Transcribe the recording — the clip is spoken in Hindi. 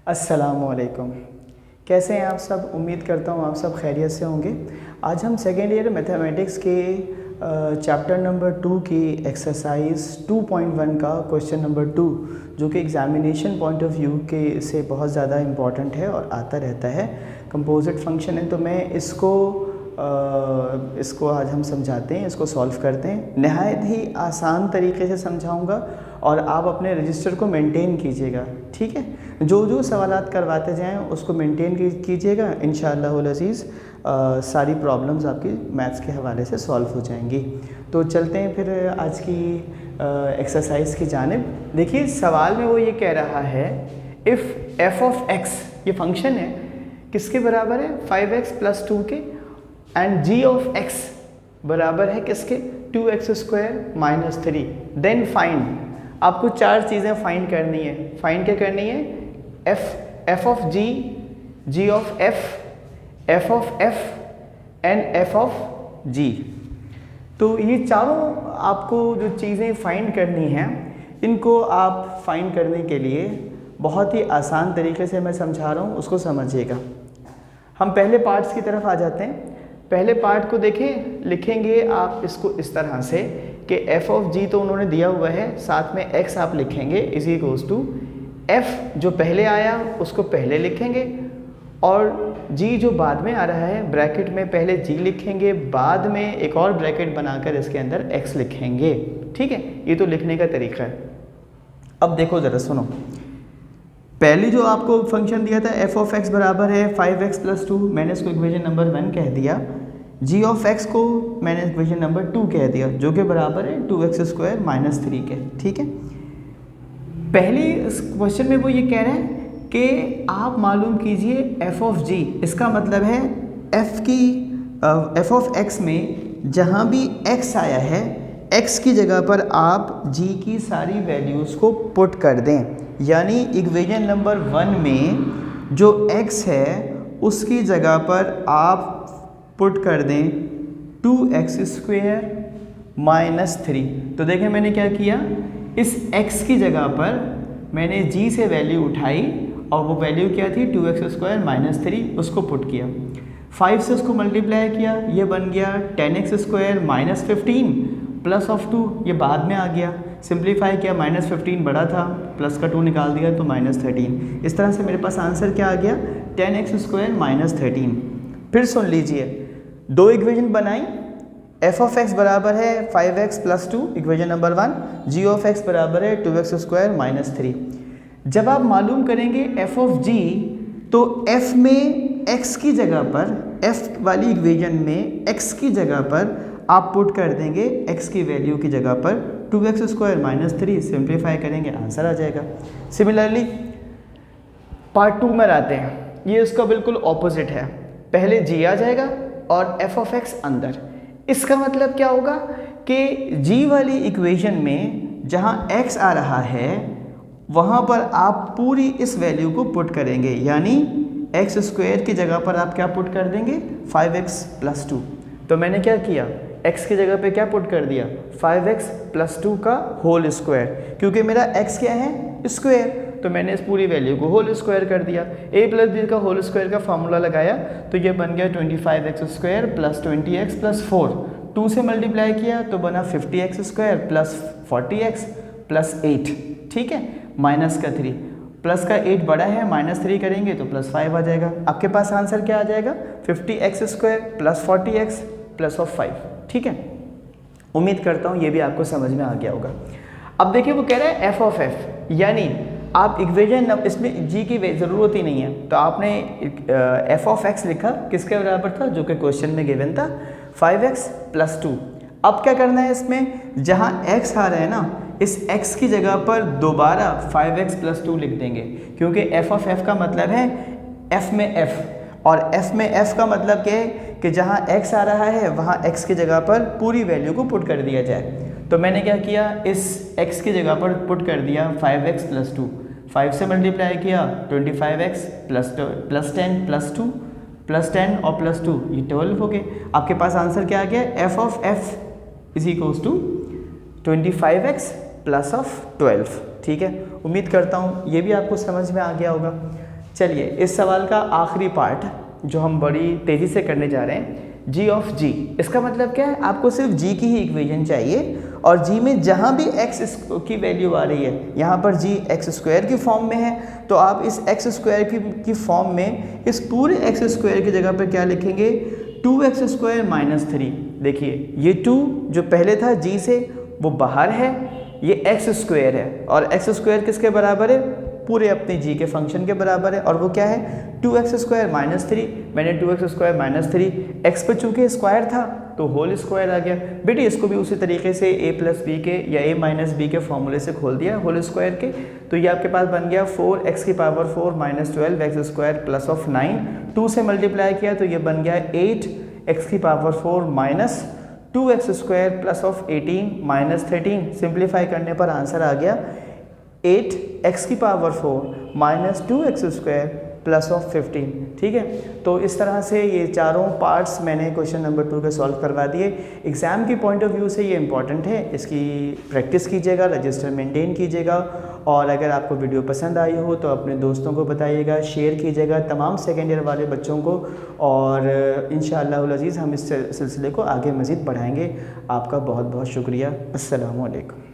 अस्सलामुअलैकुम। कैसे हैं आप सब? उम्मीद करता हूँ आप सब खैरियत से होंगे। आज हम सेकेंड ईयर मैथमेटिक्स के चैप्टर नंबर 2 की एक्सरसाइज 2.1 का क्वेश्चन नंबर 2 जो कि एग्ज़ामिनेशन पॉइंट ऑफ व्यू के से बहुत ज़्यादा इम्पॉर्टेंट है और आता रहता है। कंपोजिट फंक्शन है, तो मैं इसको आज हम समझाते हैं, इसको सॉल्व करते हैं। नहायत ही आसान तरीके से समझाऊंगा और आप अपने रजिस्टर को मेंटेन कीजिएगा, ठीक है। जो जो सवालात करवाते जाएं उसको मेंटेन कीजिएगा। इंशाअल्लाह अज़ीज़ सारी प्रॉब्लम्स आपकी मैथ्स के हवाले से सॉल्व हो जाएंगी। तो चलते हैं फिर आज की एक्सरसाइज की जानिब। देखिए सवाल में वो ये कह रहा है इफ़ एफ ऑफ एक्स, ये फंक्शन है, किसके बराबर है? 5x + 2 के, एंड g ऑफ x बराबर है किसके? 2x² - 3। देन फाइंड, आपको चार चीज़ें फाइंड करनी है। फाइंड क्या करनी है? f of g, g of f of f and f of g। तो ये चारों आपको जो चीज़ें फाइंड करनी हैं, इनको आप फाइंड करने के लिए बहुत ही आसान तरीके से मैं समझा रहा हूँ, उसको समझिएगा। हम पहले पार्ट्स की तरफ आ जाते हैं। पहले पार्ट को देखें, लिखेंगे आप इसको इस तरह से कि f ऑफ g तो उन्होंने दिया हुआ है, साथ में x आप लिखेंगे इज इक्वल्स टू f जो पहले आया उसको पहले लिखेंगे और g जो बाद में आ रहा है ब्रैकेट में पहले g लिखेंगे, बाद में एक और ब्रैकेट बनाकर इसके अंदर x लिखेंगे, ठीक है। ये तो लिखने का तरीका है। अब देखो ज़रा सुनो, पहली जो आपको फंक्शन दिया था f ऑफ x बराबर है 5x + 2, मैंने इसको इक्वेशन नंबर 1 कह दिया। g ऑफ x को मैंने इक्वेशन नंबर 2 कह दिया, जो कि बराबर है 2x² - 3 के, ठीक है। पहले इस क्वेश्चन में वो ये कह रहे हैं कि आप मालूम कीजिए f ऑफ g, इसका मतलब है f ऑफ x में जहाँ भी x आया है, x की जगह पर आप g की सारी वैल्यूज़ को पुट कर दें। यानी इक्वेशन नंबर 1 में जो x है उसकी जगह पर आप पुट कर दें 2x² - 3। तो देखें मैंने क्या किया, इस x की जगह पर मैंने g से वैल्यू उठाई और वो वैल्यू क्या थी? 2x² - 3, उसको पुट किया। 5 से उसको मल्टीप्लाई किया, ये बन गया 10x² - 15 प्लस ऑफ 2, ये बाद में आ गया। सिंप्लीफाई किया, -15 बड़ा था, प्लस का 2 निकाल दिया तो -13। इस तरह से मेरे पास आंसर क्या आ गया? 10x² - 13। फिर सुन लीजिए, दो इक्वेशन बनाई। f ऑफ x बराबर है 5x + 2 equation number 1, g of x बराबर है 2x² - 3। जब आप मालूम करेंगे f ऑफ g, तो f में x की जगह पर, f वाली इक्वेशन में x की जगह पर आप पुट कर देंगे x की वैल्यू की जगह पर 2x² - 3, सिंप्लीफाई करेंगे आंसर आ जाएगा। सिमिलरली पार्ट 2 में आते हैं, ये उसका बिल्कुल ऑपोजिट है। पहले g आ जाएगा और f ऑफ x अंदर। इसका मतलब क्या होगा कि g वाली इक्वेशन में जहाँ x आ रहा है वहाँ पर आप पूरी इस वैल्यू को पुट करेंगे, यानी x² की जगह पर आप क्या पुट कर देंगे? 5x + 2। तो मैंने क्या किया, x की जगह पे क्या पुट कर दिया? 5x + 2 का होल स्क्वायर, क्योंकि मेरा x क्या है? स्क्वायर, तो मैंने इस पूरी वैल्यू को होल स्क्वायर कर दिया। a + b का होल स्क्वायर का फार्मूला लगाया तो ये बन गया 25x² + 20x + 4। 2 से मल्टीप्लाई किया तो बना 50x² + 40x + 8, ठीक है, माइनस का 3, प्लस का 8 बड़ा है, -3 करेंगे तो +5 आ जाएगा। आपके पास आंसर क्या आ जाएगा? 50x² + 40x + 5, ठीक है। उम्मीद करता हूँ ये भी आपको समझ में आ गया होगा। अब देखिए वो कह रहा है f ऑफ f, यानी आप इक्वेशन, इसमें g की ज़रूरत ही नहीं है, तो आपने f ऑफ x लिखा, किसके बराबर था? जो कि क्वेश्चन में गिवन था, 5x + 2। अब क्या करना है, इसमें जहाँ x आ रहा है ना, इस x की जगह पर दोबारा 5x + 2 लिख देंगे, क्योंकि f ऑफ f का मतलब है f में f, और f में f का मतलब क्या है कि जहाँ x आ रहा है वहाँ x की जगह पर पूरी वैल्यू को पुट कर दिया जाए। तो मैंने क्या किया, इस x की जगह पर पुट कर दिया 5x + 2। 5 से मल्टीप्लाई किया 25x + 10 + 2 + 10 और +2, ये 12 हो गए। आपके पास आंसर क्या आ गया? f of f is equals to 25x + 12, ठीक है। उम्मीद करता हूँ ये भी आपको समझ में आ गया होगा। चलिए इस सवाल का आखिरी पार्ट जो हम बड़ी तेज़ी से करने जा रहे हैं, g ऑफ g। इसका मतलब क्या है, आपको सिर्फ g की ही इक्वेशन चाहिए और g में जहाँ भी x की वैल्यू आ रही है, यहाँ पर g x स्क्वायर की फॉर्म में है तो आप इस x स्क्वायर की फॉर्म में इस पूरे x स्क्वायर की जगह पर क्या लिखेंगे, 2x स्क्वायर माइनस 3। देखिए ये 2 जो पहले था g से वो बाहर है, ये x स्क्वायर है और x स्क्वायर किसके बराबर है, पूरे अपने g के फंक्शन के बराबर है और वो क्या है 2x स्क्वायर माइनस 3। मैंने 2x स्क्वायर माइनस 3 x पर चूँकि स्क्वायर था तो होल स्क्वायर आ गया। बेटे इसको भी उसी तरीके से a प्लस बी के या a माइनस बी के फॉर्मूले से खोल दिया होल स्क्वायर के, तो ये आपके पास बन गया 4x की power 4 minus 12x square plus of 9। 2 से मल्टीप्लाई किया तो ये बन गया 8x की power 4 minus 2x square plus of 18 minus 13। Simplify करने पर आंसर आ गया 8x की power 4 minus 2x square plus of 15। ठीक है, तो इस तरह से ये चारों पार्ट्स मैंने क्वेश्चन नंबर 2 के सॉल्व करवा दिए। एग्ज़ाम की पॉइंट ऑफ व्यू से ये इंपॉर्टेंट है, इसकी प्रैक्टिस कीजिएगा, रजिस्टर मेंटेन कीजिएगा और अगर आपको वीडियो पसंद आई हो तो अपने दोस्तों को बताइएगा, शेयर कीजिएगा तमाम सेकेंड ईयर वाले बच्चों को और इंशाअल्लाह अज़ीज़ हम इस सिलसिले को आगे मज़ीद बढ़ाएंगे। आपका बहुत बहुत शुक्रिया। अस्सलामु अलैकुम।